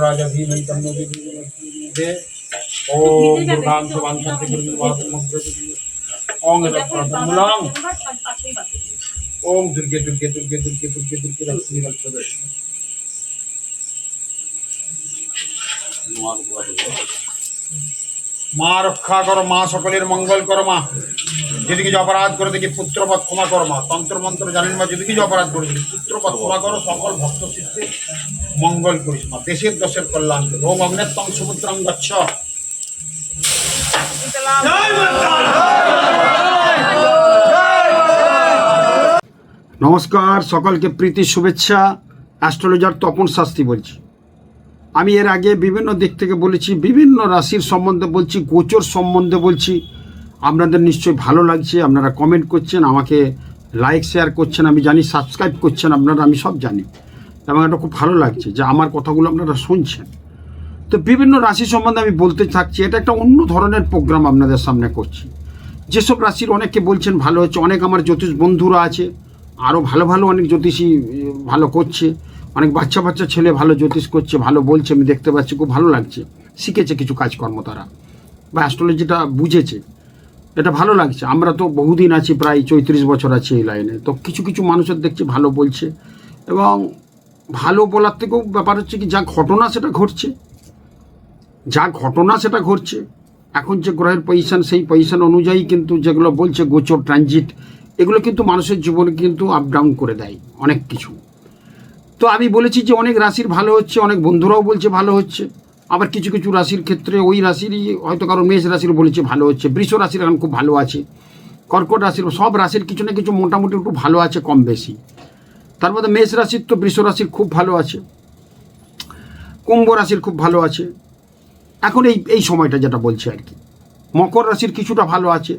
राजा धीमहि तन्नो दे ओम दुर्गां शुभां शांति ओम मूलां ओम दुर्गे दुर्गे दुर्गे दुर्गे दुर्गे दुर्गे लक्ष्मी लक्ष्मी মা রক্ষা করো, মা সকলের মঙ্গল করো। মা যদি কিছু অপরাধ করে দেখি পুত্রপদ ক্ষমা করো। মা তন্ত্র মন্ত্র জানেন মা, যদি কিছু অপরাধ করে দেখি পুত্রপদ ক্ষমা করো, সকল ভক্ত সিদ্ধি মঙ্গল করিস। মা দেশের দশের কল্যাণ করো। ওম অগ্নেত্তম সমুদ্রং গচ্ছ। নমস্কার, সকলকে প্রীতি শুভেচ্ছা। অ্যাস্ট্রোলজার তপন শাস্ত্রী বলছি। আমি এর আগে বিভিন্ন দিক থেকে বলেছি, বিভিন্ন রাশির সম্বন্ধে বলছি, গোচর সম্বন্ধে বলছি। আপনাদের নিশ্চয়ই ভালো লাগছে, আপনারা কমেন্ট করছেন, আমাকে লাইক শেয়ার করছেন, আমি জানি সাবস্ক্রাইব করছেন আপনারা, আমি সব জানি, এবং এটা খুব ভালো লাগছে যে আমার কথাগুলো আপনারা শুনছেন। তো বিভিন্ন রাশি সম্বন্ধে আমি বলতে থাকছি। এটা একটা অন্য ধরনের প্রোগ্রাম আপনাদের সামনে করছি। যেসব রাশির অনেকে বলছেন ভালো হচ্ছে, অনেক আমার জ্যোতিষ বন্ধুরা আছে, আরও ভালো ভালো অনেক জ্যোতিষী ভালো করছে, অনেক বাচ্চা বাচ্চা ছেলে ভালো জ্যোতিষ করছে, ভালো বলছে, আমি দেখতে পাচ্ছি, খুব ভালো লাগছে। শিখেছে কিছু কাজকর্ম তারা, বা অ্যাস্ট্রোলজিটা বুঝেছে, এটা ভালো লাগছে। আমরা তো বহুদিন আছি, প্রায় 34 বছর আছি এই লাইনে, তো কিছু কিছু মানুষের দেখছি ভালো বলছে। এবং ভালো বলার থেকেও ব্যাপার হচ্ছে কি, যা ঘটনা সেটা ঘটছে, যা ঘটনা সেটা ঘটছে। এখন যে গ্রহের পজিশন, সেই পজিশন অনুযায়ী কিন্তু যেগুলো বলছে গোচর ট্রানজিট, এগুলো কিন্তু মানুষের জীবনে কিন্তু আপ ডাউন করে দেয় অনেক কিছু। তো আমি বলেছি যে অনেক রাশির ভালো হচ্ছে, অনেক বন্ধুরাও বলছে ভালো হচ্ছে। আবার কিছু কিছু রাশির ক্ষেত্রে ওই রাশিরই হয়তো কারো মেষ রাশির বলেছে ভালো হচ্ছে, বৃষ রাশির এখন খুব ভালো আছে, কর্কট রাশির, সব রাশির কিছু না কিছু মোটামুটি একটু ভালো আছে কম বেশি। তার মধ্যে মেষ রাশির তো বৃষ রাশির খুব ভালো আছে, কুম্ভ রাশির খুব ভালো আছে এখন এই সময়টা যেটা বলছে আর কি। মকর রাশির কিছুটা ভালো আছে,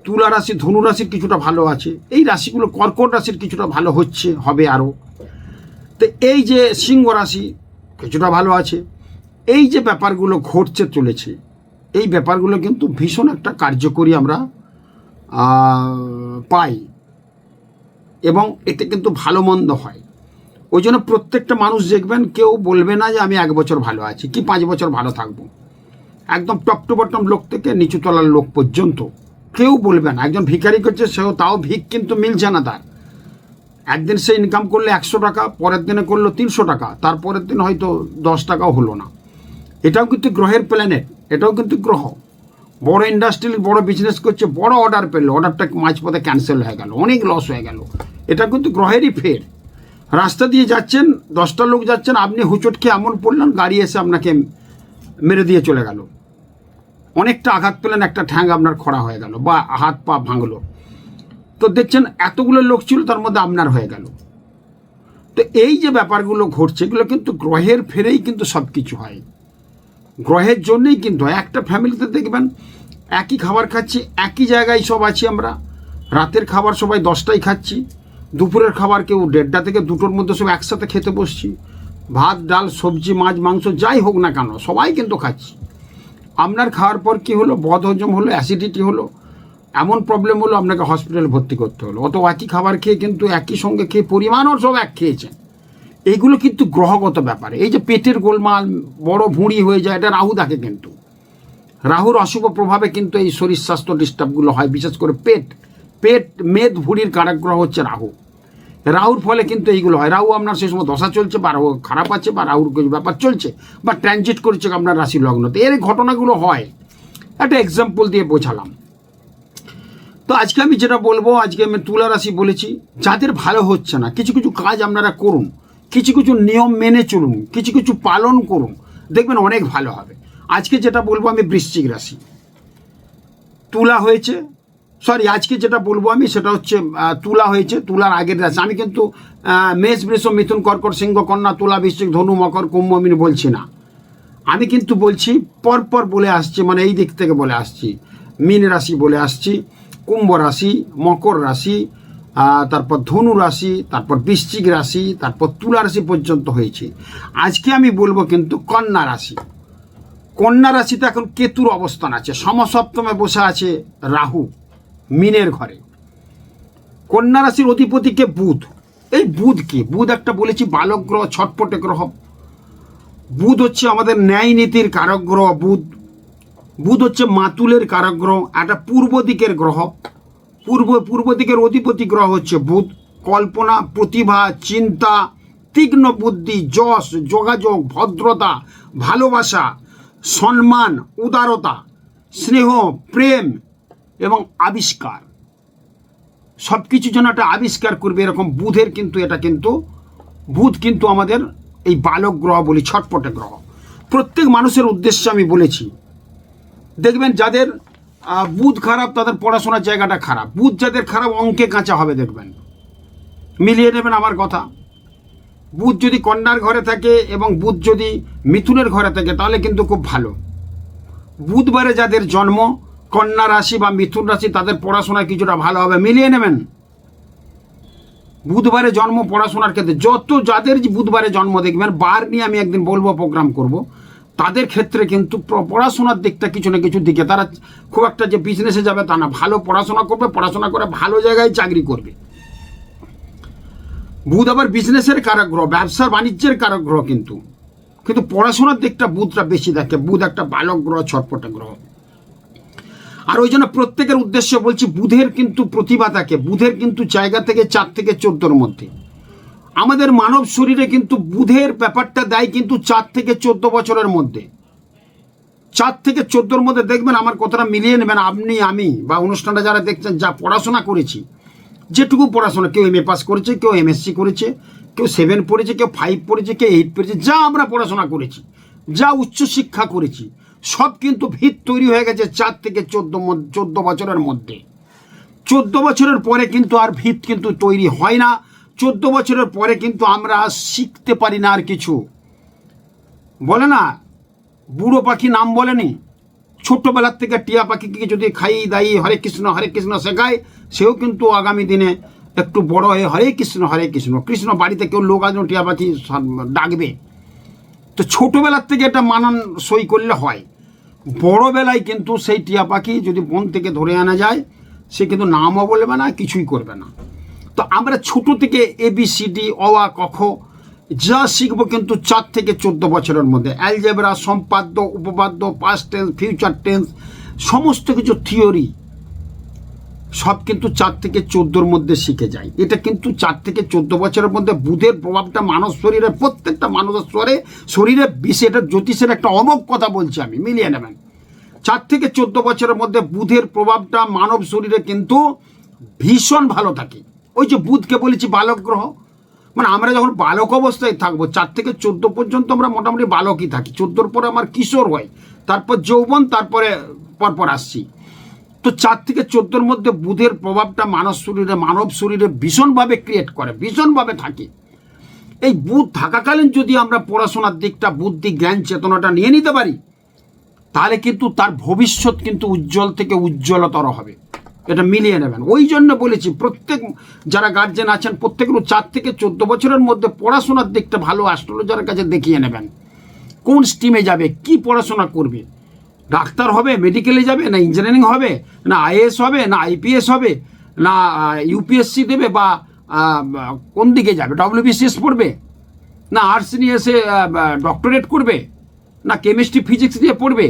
তুলা রাশি, ধনু রাশির কিছুটা ভালো আছে, এই রাশিগুলো, কর্কট রাশির কিছুটা ভালো হচ্ছে, হবে আরও। তো এই যে সিংহ রাশি কিছুটা ভালো আছে। এই যে ব্যাপারগুলো ঘটছে চলেছে, এই ব্যাপারগুলো কিন্তু ভীষণ একটা কার্যকরী আমরা পাই, এবং এতে কিন্তু ভালো মন্দ হয়। ওই জন্য প্রত্যেকটা মানুষ দেখবেন, কেউ বলবে না যে আমি 1 বছর ভালো আছি কি 5 বছর ভালো থাকবো। একদম টপ টু বটম লোক থেকে নিচুতলার লোক পর্যন্ত কেউ বলবে না। একজন ভিখারি করছে, সেও তাও ভিক কিন্তু মিলছে না তার। একদিন সে ইনকাম করলে 100 টাকা, পরের দিনে করলো 300 টাকা, তারপরের দিন হয়তো 10 টাকাও হলো না। এটাও কিন্তু গ্রহের প্ল্যানেট, এটাও কিন্তু গ্রহ। বড় ইন্ডাস্ট্রির বড় বিজনেস করছে, বড় অর্ডার পেলো, অর্ডারটা মাঝপথে ক্যান্সেল হয়ে গেল, অনেক লস হয়ে গেল। এটা কিন্তু গ্রহেরই ফের। রাস্তা দিয়ে যাচ্ছেন, 10টা লোক যাচ্ছেন, আপনি হুচট খেয়ে এমন পড়লেন, গাড়ি এসে আপনাকে মেরে দিয়ে চলে গেল, অনেকটা আঘাত পেলেন, একটা ঠ্যাং আপনার খড়া হয়ে গেল বা হাত পা ভাঙলো। তো দেখছেন এতগুলো লোক ছিল, তার মধ্যে আপনার হয়ে গেল। তো এই যে ব্যাপারগুলো ঘটছে, এগুলো কিন্তু গ্রহের ফেরেই কিন্তু সব কিছু হয়, গ্রহের জন্যই কিন্তু হয়। একটা ফ্যামিলিতে দেখবেন একই খাবার খাচ্ছি, একই জায়গায় সব আছি আমরা, রাতের খাবার সবাই 10টায় খাচ্ছি, দুপুরের খাবার কেউ 1:30 থেকে 2টোর মধ্যে সব একসাথে খেতে বসছি, ভাত ডাল সবজি মাছ মাংস যাই হোক না কেন সবাই কিন্তু খাচ্ছি। আপনার খাওয়ার পর কি হলো, বদহজম হলো, অ্যাসিডিটি হলো, এমন প্রবলেম হলো, আপনাকে হসপিটালে ভর্তি করতে হলো। অত একই খাবার খেয়ে কিন্তু একই সঙ্গে খেয়ে পরিমাণও সব এক খেয়েছেন। এইগুলো কিন্তু গ্রহগত ব্যাপারে। এই যে পেটের গোলমাল, বড় ভুঁড়ি হয়ে যায়, এটা রাহু দেখে। কিন্তু রাহুর অশুভ প্রভাবে কিন্তু এই শরীর স্বাস্থ্য ডিস্টার্বগুলো হয়, বিশেষ করে পেট মেদ ভুঁড়ির কারকগ্রহ হচ্ছে রাহু। রাহুর ফলে কিন্তু এইগুলো হয়। রাহু আপনার সেই সময় দশা চলছে, বা রাহু খারাপ আছে, বা রাহুর কিছু ব্যাপার চলছে, বা ট্রানজিট করছে আপনার রাশি লগ্নতে, এর ঘটনাগুলো হয়। একটা এক্সাম্পল দিয়ে বোঝালাম। তো আজকে আমি যেটা বলবো, আজকে আমি তুলা রাশি বলেছি, যাদের ভালো হচ্ছে না, কিছু কিছু কাজ আপনারা করুন, কিছু কিছু নিয়ম মেনে চলুন, কিছু কিছু পালন করুন, দেখবেন অনেক ভালো হবে। আজকে যেটা বলবো আমি বৃশ্চিক রাশি, তুলা হয়েছে, সরি আজকে যেটা বলবো আমি সেটা হচ্ছে তুলা হয়েছে, তুলার আগের রাশি। আমি কিন্তু মেষ বৃষ মিথুন কর্কট সিংহ কন্যা তুলা বৃশ্চিক ধনু মকর কুম্ভ আমি বলছি না, আমি কিন্তু বলছি পরপর বলে আসছি, মানে এই দিক থেকে বলে আসছি। মীন রাশি বলে আসছি, কুম্ভ রাশি, মকর রাশি, তারপর ধনু রাশি, তারপর বৃশ্চিক রাশি, তারপর তুলা রাশি পর্যন্ত হয়েছে। আজকে আমি বলবো কিন্তু কন্যা রাশি। কন্যা রাশিতে এখন কেতুর অবস্থান আছে, সমসপ্তমে বসে আছে রাহু মীনের ঘরে। কন্যা রাশির অধিপতিকে বুধ। এই বুধ কি, বুধ একটা বলেছি বালক গ্রহ, ছটপটে গ্রহ। বুধ হচ্ছে আমাদের ন্যায় নীতির কারক গ্রহ। বুধ হচ্ছে মাতুলের কারক গ্রহ, একটা পূর্ব দিকের গ্রহ। পূর্ব দিকের অধিপতি গ্রহ হচ্ছে বুধ। কল্পনা, প্রতিভা, চিন্তা, তীক্ষ্ণ বুদ্ধি, যশ, যোগাযোগ, ভদ্রতা, ভালোবাসা, সম্মান, উদারতা, স্নেহ, প্রেম এবং আবিষ্কার, সব কিছু যেন একটা আবিষ্কার করবে, এরকম বুধের কিন্তু বুধ কিন্তু আমাদের এই বালক গ্রহ বলি, ছটপটে গ্রহ। প্রত্যেক মানুষের উদ্দেশ্যে আমি বলেছি, দেখবেন যাদের বুধ খারাপ তাদের পড়াশোনার জায়গাটা খারাপ। বুধ যাদের খারাপ অঙ্কে কাঁচা হবে, দেখবেন, মিলিয়ে নেবেন আমার কথা। বুধ যদি কন্যার ঘরে থাকে এবং বুধ যদি মিথুনের ঘরে থাকে তাহলে কিন্তু খুব ভালো। বুধবারে যাদের জন্ম, কন্যা রাশি বা মিথুন রাশি, তাদের পড়াশোনা কিছুটা ভালো হবে, মিলিয়ে নেবেন। বুধবারে জন্ম পড়াশোনার ক্ষেত্রে যাদের বুধবারে জন্ম, দেখবেন বার নিয়ে আমি একদিন বলবো, প্রোগ্রাম করব, তাদের ক্ষেত্রে কিন্তু পড়াশোনার দিকটা কিছু না কিছু দিকে, তারা খুব একটা যে বিজনেসে যাবে তা না, ভালো পড়াশোনা করবে, পড়াশোনা করে ভালো জায়গায় চাকরি করবে। বুধ আবার বিজনেসের কারক গ্রহ, ব্যবসা বাণিজ্যের কারক গ্রহ, কিন্তু পড়াশোনার দিকটা বুধটা বেশি দেখে। বুধ একটা বালক গ্রহ, ছটপটে গ্রহ। আর ওই জন্য প্রত্যেকের উদ্দেশ্যে বলছি, বুধের কিন্তু প্রতিভা থাকে, বুধের কিন্তু জায়গা থেকে 4 থেকে 14 মধ্যে। আমাদের মানব শরীরে কিন্তু বুধের ব্যাপারটা দেয় কিন্তু 4 থেকে 14 বছরের মধ্যে। 4 থেকে 14 মধ্যে দেখবেন, আমার কথাটা মিলিয়ে নেবেন, আপনি আমি বা অনুষ্ঠানটা যারা দেখছেন, যা পড়াশোনা করেছি, যেটুকু পড়াশোনা, কেউ MA পাস করেছে, কেউ MSc করেছে, কেউ 7 পড়েছে, কেউ 5 পড়েছে, কেউ 8 পড়েছে, যা আমরা পড়াশোনা করেছি, যা উচ্চশিক্ষা করেছি, সব কিন্তু ভিত তৈরি হয়ে গেছে 4 থেকে 14 বছরের মধ্যে। 14 বছরের পরে কিন্তু আর ভিত কিন্তু তৈরি হয় না। 14 বছরের পরে কিন্তু আমরা শিখতে পারি না আর কিছু। বলে না, বুড়ো পাখি নাম বলেনি, ছোট্টবেলার থেকে টিয়া পাখিকে যদি খাইয়ে দাইয়ে হরে কৃষ্ণ শেখায়, সেও কিন্তু আগামী দিনে একটু বড় হয়ে হরে কৃষ্ণ কৃষ্ণ, বাড়িতে কেউ লোক আজ টিয়া পাখি ডাকবে। তো ছোটোবেলার থেকে এটা মানান সই করলে হয়। বড়োবেলায় কিন্তু সেই টিয়া পাখি যদি বন থেকে ধরে আনা যায়, সে কিন্তু নামও বলবে না, কিছুই করবে না। তো আমরা ছোট থেকে ABCD, অ আ ক খ যা শিখবো কিন্তু 4 থেকে 14 বছরের মধ্যে। অ্যালজেব্রা, সম্পাদ্য, উপপাদ্য, পাস্ট টেন্স, ফিউচার টেন্স, সমস্ত কিছু থিওরি সব কিন্তু 4 থেকে 14 মধ্যে শিখে যায়। এটা কিন্তু 4 থেকে 14 বছরের মধ্যে বুধের প্রভাবটা মানব শরীরে, প্রত্যেকটা মানুষের শরীরে বেশি। এটা জ্যোতিষের একটা অমোঘ কথা বলছি আমি, মিলিয়ে নেবেন। 4 থেকে 14 বছরের মধ্যে বুধের প্রভাবটা মানব শরীরে কিন্তু ভীষণ ভালো থাকে। ওই যে বুধকে বলেছি বালক গ্রহ, মানে আমরা যখন বালক অবস্থায় থাকবো, 4 থেকে 14 পর্যন্ত আমরা মোটামুটি বালকই থাকি। 14 পরে আমার কিশোর হয়, তারপর যৌবন, তারপরে পরপর আসছি। তো 4 থেকে 14 মধ্যে বুধের প্রভাবটা মানব শরীরে ভীষণভাবে ক্রিয়েট করে, ভীষণভাবে থাকে। এই বুধ থাকাকালীন যদি আমরা পড়াশোনার দিকটা, বুদ্ধি, জ্ঞান, চেতনাটা নিয়ে নিতে পারি, তাহলে কিন্তু তার ভবিষ্যৎ কিন্তু উজ্জ্বল থেকে উজ্জ্বলতর হবে। এটা মিলিয়ে নেবেন। ওই জন্য বলেছি, প্রত্যেক যারা গার্জেন আছেন, প্রত্যেকের 4 থেকে 14 বছরের মধ্যে পড়াশোনার দিকটা ভালো অ্যাস্ট্রোলজারের কাছে দেখিয়ে নেবেন। কোন স্ট্রিমে যাবে, কি পড়াশোনা করবে, ডাক্তার হবে, মেডিকেলে যাবে, না ইঞ্জিনিয়ারিং হবে, না IAS হবে, না IPS হবে, না UPSC দেবে, বা কোন দিকে যাবে, WBCS পড়বে, না আর্টস নিয়ে এসে ডক্টরেট করবে, না কেমিস্ট্রি ফিজিক্স দিয়ে পড়বে।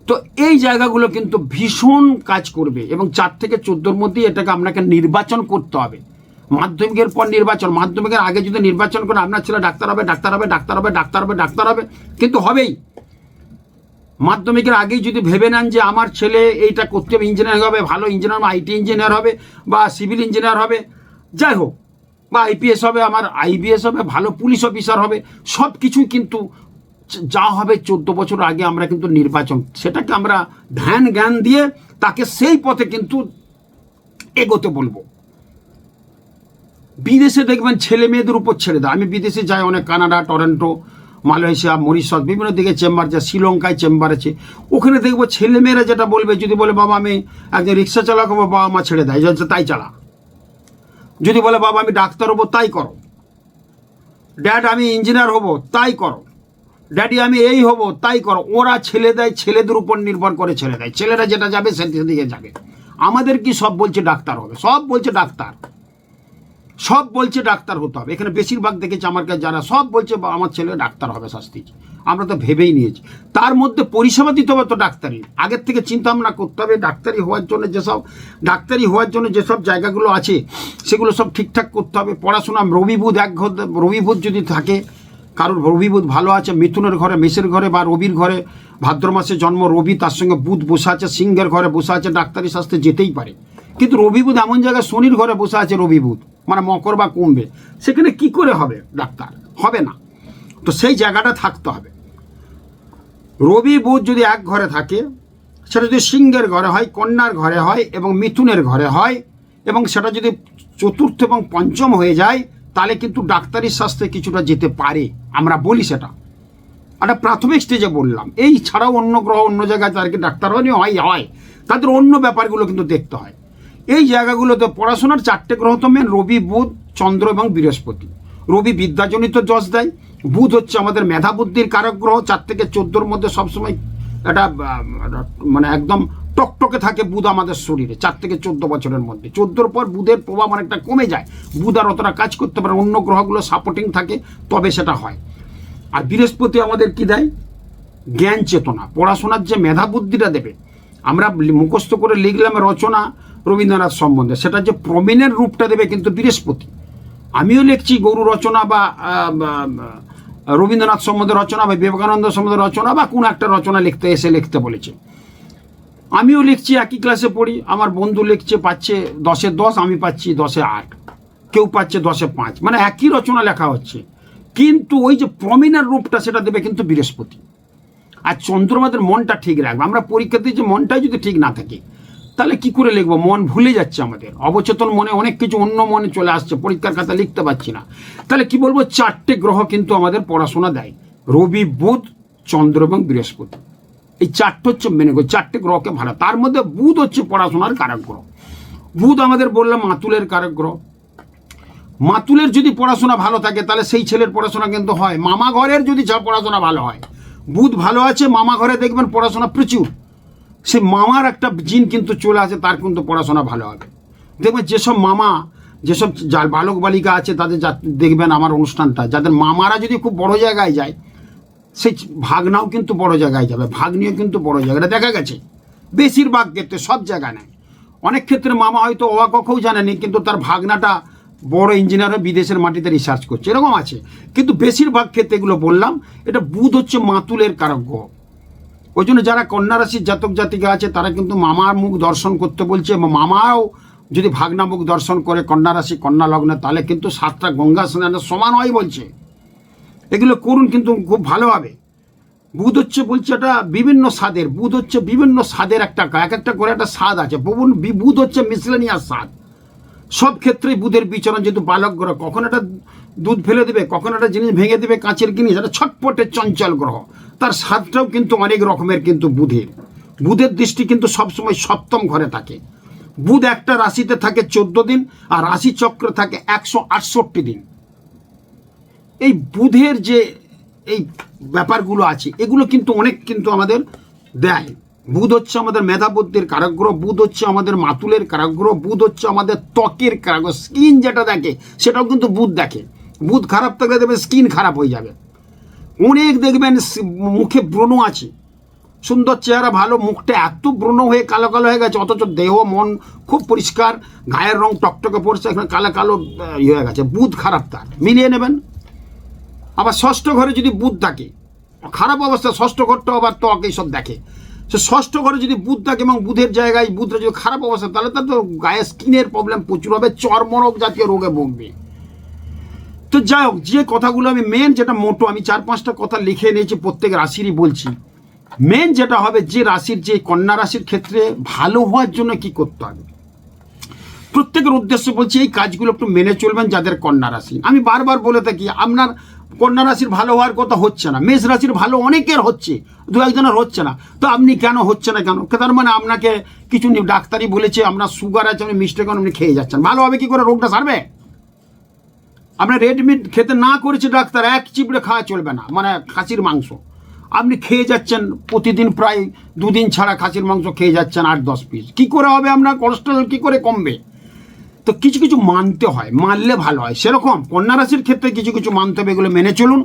তো এই জায়গাগুলো কিন্তু ভীষণ কাজ করবে। এবং 4 থেকে 14 মধ্যেই এটাকে আপনাকে নির্বাচন করতে হবে। মাধ্যমিকের পর নির্বাচন, মাধ্যমিকের আগে যদি নির্বাচন করে আপনার ছেলে ডাক্তার হবে, কিন্তু হবেই। মাধ্যমিকের আগেই যদি ভেবে নেন যে আমার ছেলে এইটা করতে হবে, ইঞ্জিনিয়ার হবে, ভালো ইঞ্জিনিয়ার, IT ইঞ্জিনিয়ার হবে, বা সিভিল ইঞ্জিনিয়ার হবে, যাই হোক, বা IPS হবে, আমার IBS হবে, ভালো পুলিশ অফিসার হবে, সব কিছুই কিন্তু যা হবে 14 বছর আগে আমরা কিন্তু নির্বাচন, সেটাকে আমরা ধ্যান জ্ঞান দিয়ে তাকে সেই পথে কিন্তু এগোতে বলবো। বিদেশে দেখবেন ছেলে মেয়েদের উপর ছেড়ে দেয়। আমি বিদেশে যাই অনেক, কানাডা, টরন্টো, মালয়েশিয়া, মরিশাস, বিভিন্ন দিকে চেম্বার আছে, শ্রীলঙ্কায় চেম্বার আছে। ওখানে দেখবো ছেলেমেয়েরা যেটা বলবে, যদি বলে বাবা আমি একজন রিক্সা চালক হবো, বাবা মা ছেড়ে দেয়, তাই চালা। যদি বলে বাবা আমি ডাক্তার হবো, তাই করো। ড্যাড আমি ইঞ্জিনিয়ার হবো, তাই করো। ড্যাডি আমি এই হবো, তাই করো। ওরা ছেলে দেয়, ছেলেদের উপর নির্ভর করে ছেলে দেয়। ছেলেরা যেটা যাবে সেদিকে যাবে। আমাদের কি সব বলছে ডাক্তার হবে, সব বলছে ডাক্তার, সব বলছে ডাক্তার হতে হবে, এখানে বেশিরভাগ দেখেছি আমার কাছে যারা সব বলছে আমার ছেলে ডাক্তার হবে শাস্ত্রীজি, আমরা তো ভেবেই নিয়েছি। তার মধ্যে পরিষেবা দিতে হবে তো ডাক্তারি, আগের থেকে চিন্তা ভাবনা করতে হবে ডাক্তারি হওয়ার জন্য যেসব জায়গাগুলো আছে সেগুলো সব ঠিকঠাক করতে হবে। পড়াশোনা রবিবুধ রবিবুধ যদি থাকে, কারোর রবিবুধ ভালো আছে, মিথুনের ঘরে মেষের ঘরে বা রবির ঘরে ভাদ্র মাসে জন্ম রবি, তার সঙ্গে বুধ বসে আছে সিংহের ঘরে বসে আছে, ডাক্তারি শাস্ত্রে যেতেই পারে। কিন্তু রবিবুধ এমন জায়গায় শনির ঘরে বসে আছে রবিবুধ, মানে মকর বা কুম্ভে, সেখানে কি করে হবে ডাক্তার? হবে না। তো সেই জায়গাটা থাকতে হবে। রবি বুধ যদি এক ঘরে থাকে, সেটা যদি সিংহের ঘরে হয়, কন্যার ঘরে হয় এবং মিথুনের ঘরে হয়, এবং সেটা যদি চতুর্থ এবং পঞ্চম হয়ে যায়, তাহলে কিন্তু ডাক্তারি শাস্ত্রে কিছুটা যেতে পারে, আমরা বলি সেটা। একটা প্রাথমিক স্টেজে বললাম। এই ছাড়াও অন্য গ্রহ অন্য জায়গায় তাদেরকে ডাক্তার হয়, তাদের অন্য ব্যাপারগুলো কিন্তু দেখতে হয়। এই জায়গাগুলোতে পড়াশোনার 4টে গ্রহ তো মেন, রবি বুধ চন্দ্র এবং বৃহস্পতি। রবি বিদ্যাজনিত যশ দেয়, বুধ হচ্ছে আমাদের মেধা বুদ্ধির কারক গ্রহ, 4 থেকে 14-র মধ্যে সবসময় এটা মানে একদম টকটকে থাকে বুধ আমাদের শরীরে 4 থেকে 14 বছরের মধ্যে। 14-র পর বুধের প্রভাব অনেকটা কমে যায়, বুধ আর অতটা কাজ করতে পারে, অন্য গ্রহগুলো সাপোর্টিং থাকে, তবে সেটা হয়। আর বৃহস্পতি আমাদের কি দেয়? জ্ঞান চেতনা, পড়াশোনার যে মেধা বুদ্ধিটা দেবে। আমরা মুখস্থ করে লিখলাম রচনা রবীন্দ্রনাথ সম্বন্ধে, সেটা যে প্রবীণের রূপটা দেবে কিন্তু বৃহস্পতি। আমিও লিখছি গরু রচনা বা রবীন্দ্রনাথ সম্বন্ধে রচনা বা বিবেকানন্দ সম্বন্ধে রচনা বা কোন একটা রচনা লিখতে বলেছে, আমিও লিখছি, একই ক্লাসে পড়ি, আমার বন্ধু লিখছে পাচ্ছে 10-এ 10, আমি পাচ্ছি 10-এ 8, কেউ পাচ্ছে 10-এ 5, মানে একই রচনা লেখা হচ্ছে, কিন্তু ওই যে প্রবীণের রূপটা সেটা দেবে কিন্তু বৃহস্পতি। আর চন্দ্র আমাদের মনটা ঠিক রাখবে। আমরা পরীক্ষাতে যে মনটাই যদি ঠিক না থাকে, তাহলে কি করে লিখবো? মন ভুলে যাচ্ছে আমাদের, অবচেতন মনে অনেক কিছু অন্য মনে চলে আসছে, পরীক্ষার খাতা লিখতে পারছি না। তাহলে কি বলবো? 4টে গ্রহ কিন্তু আমাদের পড়াশোনা দেয়, রবি বুধ চন্দ্র এবং বৃহস্পতি। এই 4টে হচ্ছে মেনে 4টে গ্রহকে ভালো। তার মধ্যে বুধ হচ্ছে পড়াশোনার কারক গ্রহ। বুধ আমাদের বললাম মাতুলের কারক গ্রহ। মাতুলের যদি পড়াশোনা ভালো থাকে, তাহলে সেই ছেলের পড়াশোনা কিন্তু হয়। মামা ঘরের যদি পড়াশোনা ভালো হয়, বুধ ভালো আছে, মামা ঘরে দেখবেন পড়াশোনা প্রচুর, সে মামার একটা জিন কিন্তু চলে আসে, তার কিন্তু পড়াশোনা ভালো হবে। দেখবেন যেসব মামা, যেসব বালক বালিকা আছে, তাদের দেখবেন আমার অনুষ্ঠানটা, যাদের মামারা যদি খুব বড় জায়গায় যায়, সেই ভাগনাও কিন্তু বড় জায়গায় যাবে, ভাগ্নিও কিন্তু বড় জায়গাটা দেখা গেছে। বেশিরভাগ ক্ষেত্রে, সব জায়গায় নেয়, অনেক ক্ষেত্রে মামা হয়তো অবাকও জানেনি, কিন্তু তার ভাগনাটা বড় ইঞ্জিনিয়ার বিদেশের মাটিতে রিসার্চ করছে, এরকম আছে। কিন্তু বেশিরভাগ ক্ষেত্রে এগুলো বললাম, এটা বুধ হচ্ছে মাতুলের কারক গ্রহ। ওই জন্য যারা কন্যা রাশির জাতক জাতিকা আছে, তারা কিন্তু মামার মুখ দর্শন করতে বলছে, এবং মামাও যদি ভাগনা মুখ দর্শন করে কন্যা রাশি কন্যা লগ্নে, তাহলে কিন্তু 7টা গঙ্গা স্নানের সমান হয় বলছে। এগুলো করুন, কিন্তু খুব ভালো হবে। বুধ হচ্ছে বলছে এটা বিভিন্ন স্বাদের, বুধ হচ্ছে বিভিন্ন স্বাদের একটা, এক একটা করে একটা স্বাদ আছে। বুধ হচ্ছে মিসলেনিয়াস স্বাদ, সব ক্ষেত্রেই বুধের বিচরণ। যেহেতু বালক গ্রহ, কখন একটা দুধ ফেলে দেবে, কখন একটা জিনিস ভেঙে দেবে, কাঁচের জিনিস, এটা ছটপটের চঞ্চল গ্রহ, তার স্বাদটাও কিন্তু অনেক রকমের। কিন্তু বুধের দৃষ্টি কিন্তু সবসময় 7ম ঘরে থাকে। বুধ একটা রাশিতে থাকে 14 দিন, আর রাশি চক্রে থাকে 168 দিন। এই বুধের যে এই ব্যাপারগুলো আছে, এগুলো কিন্তু অনেক কিন্তু আমাদের দেয়। বুধ হচ্ছে আমাদের মেধা বুদ্ধির কারক গ্রহ, বুধ হচ্ছে আমাদের মাতুলের কারক গ্রহ, বুধ হচ্ছে আমাদের ত্বকের কারক গ্রহ। স্কিন যেটা দেখে সেটাও কিন্তু বুধ দেখে। বুধ খারাপ থাকলে দেখবেন স্কিন খারাপ হয়ে যাবে। অনেক দেখবেন মুখে ব্রণ আছে, সুন্দর চেহারা ভালো, মুখটা এত ব্রণ হয়ে কালো কালো হয়ে গেছে, অথচ দেহ মন খুব পরিষ্কার, গায়ের রং টকটকে পড়ছে, এখানে কালো কালো হয়ে গেছে, বুধ খারাপ। তার মিলিয়ে নেবেন। আবার 6ষ্ঠ ঘরে যদি বুধ থাকে, খারাপ অবস্থা, 6ষ্ঠ ঘরটা আবার ত্বক এইসব দেখে। সে 6ষ্ঠ ঘরে যদি বুধ থাকে এবং বুধের জায়গায় বুধটা যদি খারাপ অবস্থা, তাহলে তার তো গায়ে স্কিনের প্রবলেম প্রচুর হবে, চর্মরোগ জাতীয় রোগে ভুগবে। তো যাই হোক, যে কথাগুলো আমি মেন যেটা মোটো, আমি 4-5টা কথা লিখে নিয়েছি, প্রত্যেক রাশিরই বলছি। মেন যেটা হবে, যে রাশির, যে কন্যা রাশির ক্ষেত্রে ভালো হওয়ার জন্য কি করতে হবে, প্রত্যেকের উদ্দেশ্যে বলছি, এই কাজগুলো একটু মেনে চলবেন যাদের কন্যা রাশি। আমি বারবার বলে থাকি, আপনার কন্যা রাশির ভালো হওয়ার কথা হচ্ছে না, মেষ রাশির ভালো অনেকের হচ্ছে, 2-1জনের হচ্ছে না। তো আপনি কেন হচ্ছে না কেন? তার মানে আপনাকে কিছু ডাক্তারি বলেছে, আপনার সুগার আছে, আপনি মিষ্টি কেন আপনি খেয়ে যাচ্ছেন, ভালো হবে কি করে? রোগটা সারবে? আপনার রেড মিট খেতে না করেছে ডাক্তার, এক চিপড়ে খাওয়া চলবে না, মানে খাসির মাংস আপনি খেয়ে যাচ্ছেন প্রতিদিন, প্রায় 2 দিন ছাড়া খাসির মাংস খেয়ে যাচ্ছেন 8-10 পিস, কি করে হবে? আপনার কোলেস্টেরল কি করে কমবে? তো তো কিছু কিছু মানতে হয়, মানলে ভালো হয়। সেরকম কন্যা রাশির ক্ষেত্রে কিছু কিছু মানতে হবে, এগুলো মেনে চলুন।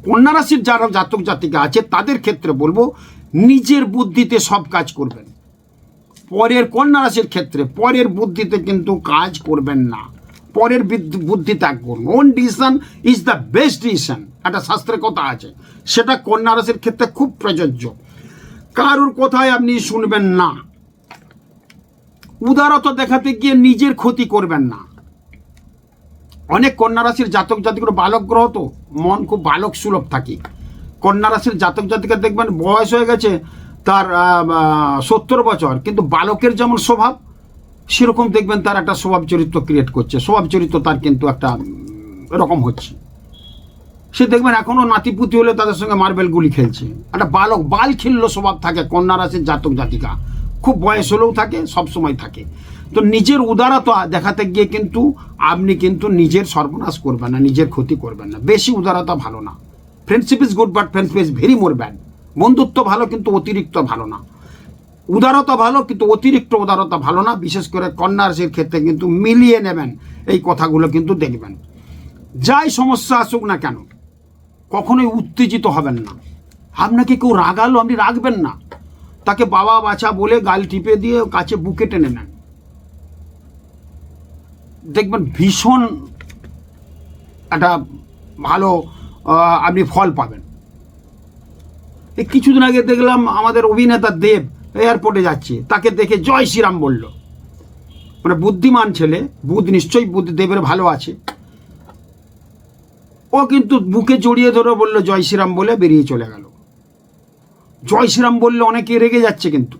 কন্যা রাশির যারা জাতক জাতিকা আছে তাদের ক্ষেত্রে বলবো নিজের বুদ্ধিতে সব কাজ করবেন। পরের কন্যা রাশির ক্ষেত্রে পরের বুদ্ধিতে কিন্তু কাজ করবেন না, পরের বুদ্ধি ত্যাগ করুন। On decision is the best decision, একটা শাস্ত্রের কথা আছে, সেটা কন্যা রাশির ক্ষেত্রে খুব প্রযোজ্য। কারোর কথায় আপনি শুনবেন না, উদারতা দেখাতে গিয়ে নিজের ক্ষতি করবেন না। অনেক কন্যা রাশির জাতক জাতিকার বালক গ্রহ, তো মন খুব বালক সুলভ থাকে। কন্যা রাশির জাতক জাতিকা দেখবেন বয়স হয়ে গেছে তার 70 বছর, কিন্তু বালকের যেমন স্বভাব সেরকম দেখবেন তার একটা স্বভাব চরিত্র ক্রিয়েট করছে, স্বভাব চরিত্র তার কিন্তু একটা এরকম হচ্ছে। সে দেখবেন এখনো নাতিপুতি হলে তাদের সঙ্গে মার্বেল গুলি খেলছে, একটা বালক বাল খিল্ল স্বভাব থাকে কন্যা রাশির জাতক জাতিকা, খুব বয়স হলেও থাকে, সবসময় থাকে। তো নিজের উদারতা দেখাতে গিয়ে কিন্তু আপনি কিন্তু নিজের সর্বনাশ করবেন না, নিজের ক্ষতি করবেন না। বেশি উদারতা ভালো না। Friendship is good but friendship is very more bad. বন্ধুত্ব ভালো কিন্তু অতিরিক্ত ভালো না। উদারতা ভালো কিন্তু অতিরিক্ত উদারতা ভালো না। বিশেষ করে কন্যা রাশির ক্ষেত্রে কিন্তু মিলিয়ে নেবেন, এই কথাগুলো কিন্তু দেখবেন। যাই সমস্যা আসুক না কেন কখনোই উত্তেজিত হবেন না। আপনাকে কেউ রাগালো আপনি রাখবেন না, তাকে বাবা বাছা বলে গাল টিপে দিয়ে কাছে বুকে টেনে নেন, দেখবেন ভীষণ একটা ভালো আপনি ফল পাবেন। এই কিছুদিন আগে দেখলাম আমাদের অভিনেতা দেব এয়ারপোর্টে যাচ্ছে, তাকে দেখে জয় শ্রীরাম বলল। মানে বুদ্ধিমান ছেলে, বুধ নিশ্চয়ই বুদ্ধি দেবের ভালো আছে, ও কিন্তু বুকে জড়িয়ে ধরে বলল জয় শ্রীরাম বলে বেরিয়ে চলে গেল। জয় শ্রীরাম বললে অনেকে রেগে যাচ্ছে, কিন্তু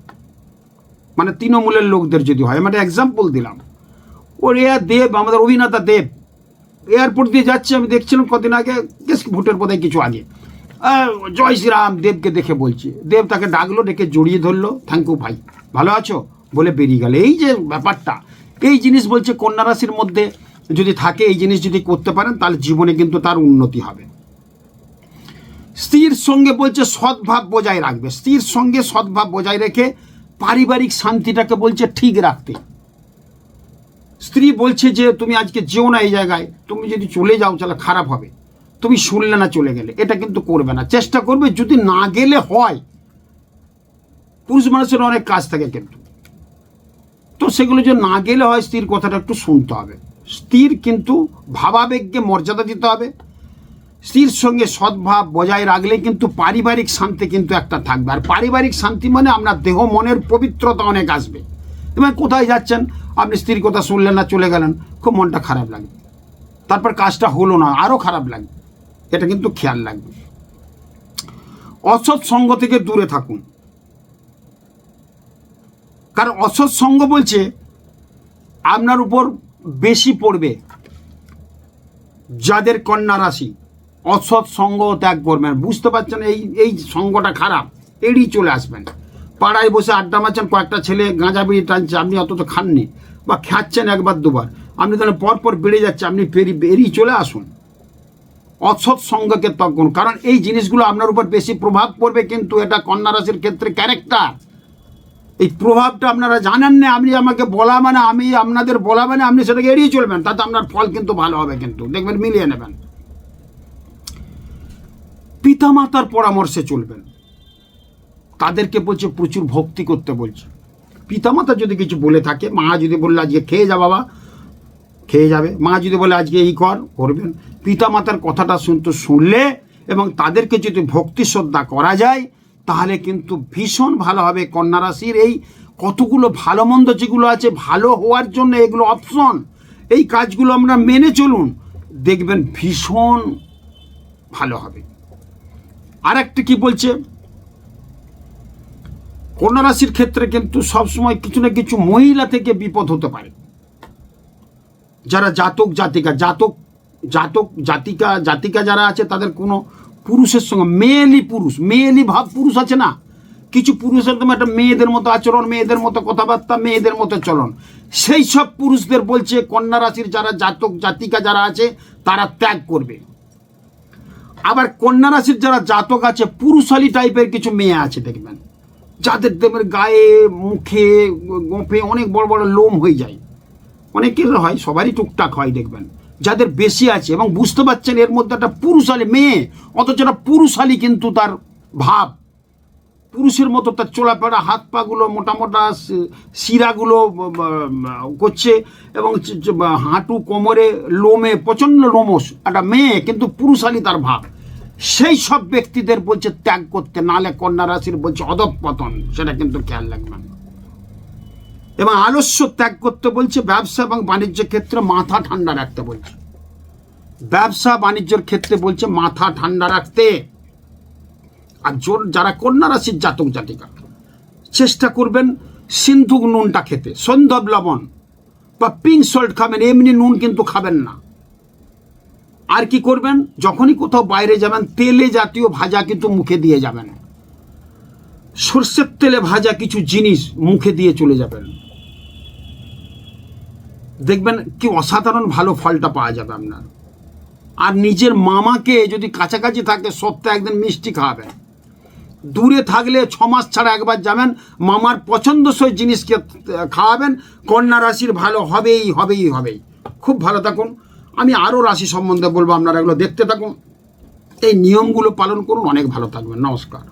মানে তৃণমূলের লোকদের যদি হয়, আমি একটা এক্সাম্পল দিলাম। ওর দেব, আমাদের অভিনেতা দেব এয়ারপোর্ট দিয়ে যাচ্ছে, আমি দেখছিলাম কদিন আগে, ভোটের বোধহয় কিছু আগে, জয় শ্রীরাম দেবকে দেখে বলছে। দেব তাকে ডাকলো, ডেকে জড়িয়ে ধরলো, থ্যাংক ইউ ভাই, ভালো আছো বলে বেরিয়ে গেল। এই যে ব্যাপারটা, এই জিনিস বলছে কন্যা রাশির মধ্যে যদি থাকে, এই জিনিস যদি করতে পারেন তাহলে জীবনে কিন্তু তার উন্নতি হবে। স্ত্রীর সঙ্গে বলছে সদ্ভাব বজায় রাখবে, স্ত্রীর সঙ্গে সদ্ভাব বজায় রেখে পারিবারিক শান্তিটাকে বলছে ঠিক রাখতে। স্ত্রী বলছে যে তুমি আজকে যেও না এই জায়গায়, তুমি যদি চলে যাও তাহলে খারাপ হবে, তুমি শুনলে না চলে গেলে, এটা কিন্তু করবে না। চেষ্টা করবে যদি না গেলে হয়, পুরুষ মানুষের অনেক কাজ থাকে কিন্তু, তো সেগুলো যে না গেলে হয় স্ত্রীর কথাটা একটু শুনতে হবে। স্ত্রীর কিন্তু ভাবাবেগকে মর্যাদা দিতে হবে। স্ত্রীর সঙ্গে সদ্ভাব বজায় রাখলে কিন্তু পারিবারিক শান্তি কিন্তু একটা থাকবে। আর পারিবারিক শান্তি মানে আপনার দেহ মনের পবিত্রতা অনেক আসবে। এবং কোথায় যাচ্ছেন, আপনি স্ত্রীর কথা শুনলেন না, চলে গেলেন, খুব মনটা খারাপ লাগবে, তারপর কাজটা হলো না, আরও খারাপ লাগবে, এটা কিন্তু খেয়াল রাখবে। অসৎ সঙ্গ থেকে দূরে থাকুন, কারণ অসৎ সঙ্গ বলছে আপনার উপর বেশি পড়বে। যাদের কন্যা রাশি অসৎ সঙ্গ ত্যাগ করবেন, বুঝতে পারছেন এই সঙ্গটা খারাপ, এড়িয়ে চলে আসবেন। পাড়ায় বসে আড্ডা মারছেন, কয়েকটা ছেলে গাঁজা বিড়ি টানছে, আপনি অত খাননি বা খাচ্ছেন একবার দুবার, আপনি তাহলে পরপর বেড়ে যাচ্ছে, আপনি এড়িয়ে চলে আসুন। অসৎ সঙ্গকে ত্যাগ করুন, কারণ এই জিনিসগুলো আপনার উপর বেশি প্রভাব পড়বে। কিন্তু এটা কন্যা রাশির ক্ষেত্রে ক্যারেক্টার, এই প্রভাবটা আপনারা জানেন না। আপনি আমাকে বলা মানে, আমি আপনাদের বলা মানে আপনি সেটাকে এড়িয়ে চলবেন, তাতে আপনার ফল কিন্তু ভালো হবে, কিন্তু দেখবেন মিলিয়ে নেবেন। পিতামাতার পরামর্শে চলবেন, তাদেরকে বলছে প্রচুর ভক্তি করতে বলছে। পিতামাতা যদি কিছু বলে থাকে, মা যদি বললে আজকে খেয়ে যা বাবা, খেয়ে যাবে, মা যদি বলে আজকে এই কর, করবেন। পিতামাতার কথাটা শুনলে এবং তাদেরকে যদি ভক্তি শ্রদ্ধা করা যায় তাহলে কিন্তু ভীষণ ভালো হবে। কন্যা রাশির এই কতগুলো ভালো মন্দ যেগুলো আছে, ভালো হওয়ার জন্য এগুলো অপশন, এই কাজগুলো আমরা মেনে চলুন, দেখবেন ভীষণ ভালো হবে। আর একটা কি বলছে, কন্যা রাশির ক্ষেত্রে কিন্তু সবসময় কিছু না কিছু মহিলা থেকে বিপদ হতে পারে। যারা জাতক জাতিকা যারা আছে, তাদের কোনো পুরুষের সঙ্গে মেয়েলি ভাব পুরুষ আছে না, কিছু পুরুষের তোমার একটা মেয়েদের মতো আচরণ, মেয়েদের মতো কথাবার্তা, মেয়েদের মতো চলন, সেই সব পুরুষদের বলছে কন্যা রাশির যারা জাতিকা যারা আছে তারা ত্যাগ করবে। আবার কন্যা রাশির যারা জাতক আছে, পুরুষালী টাইপের কিছু মেয়ে আছে দেখবেন, যাদের গায়ে মুখে গোঁফে অনেক বড় বড় লোম হয়ে যায়, অনেকের হয়, সবারই টুকটাক হয় দেখবেন, যাদের বেশি আছে এবং বুঝতে পারছেন এর মধ্যে একটা পুরুষালী মেয়ে, অথচ একটা পুরুষালী কিন্তু তার ভাব, পুরুষের মতো তার চোলাপেড়া, হাত পাগুলো মোটা মোটা, শিরাগুলো করছে এবং হাঁটু কোমরে লোমে প্রচণ্ড লোমস, একটা মেয়ে কিন্তু পুরুষালী তার ভাব। সেই সব ব্যক্তিদের বলছে ত্যাগ করতে, নালে কন্যা রাশির বলছে অধঃপতন, সেটা কিন্তু খেয়াল রাখবেন। এবং আলস্য ত্যাগ করতে বলছে, ব্যবসা এবং বাণিজ্যের ক্ষেত্রে মাথা ঠান্ডা রাখতে বলছে, ব্যবসা বাণিজ্যের ক্ষেত্রে বলছে মাথা ঠান্ডা রাখতে। আর যারা কন্যা রাশির জাতক জাতিকা, চেষ্টা করবেন সিন্ধুক নুনটা খেতে, সন্ধব লবণ বা পিঙ্ক সল্ট খাবেন, এমনি নুন কিন্তু খাবেন না। আর কি করবেন, যখনই কোথাও বাইরে যাবেন তেলে জাতীয় ভাজা কিন্তু মুখে দিয়ে যাবেন, সর্ষের তেলে ভাজা কিছু জিনিস মুখে দিয়ে চলে যাবেন, দেখবেন কি অসাধারণ ভালো ফলটা পাওয়া যাবে আপনার। আর নিজের মামাকে যদি কাছাকাছি থাকে সপ্তাহে একদিন মিষ্টি খাওয়াবেন, দূরে থাকলে 6 মাস ছাড়া একবার যাবেন, মামার পছন্দসই জিনিসকে খাওয়াবেন, কন্যা রাশির ভালো হবেই হবেই হবেই। খুব ভালো থাকুন। আমি আরও রাশি সম্বন্ধে বলবো, আপনারা এগুলো দেখতে থাকুন, এই নিয়মগুলো পালন করুন, অনেক ভালো থাকবেন। নমস্কার।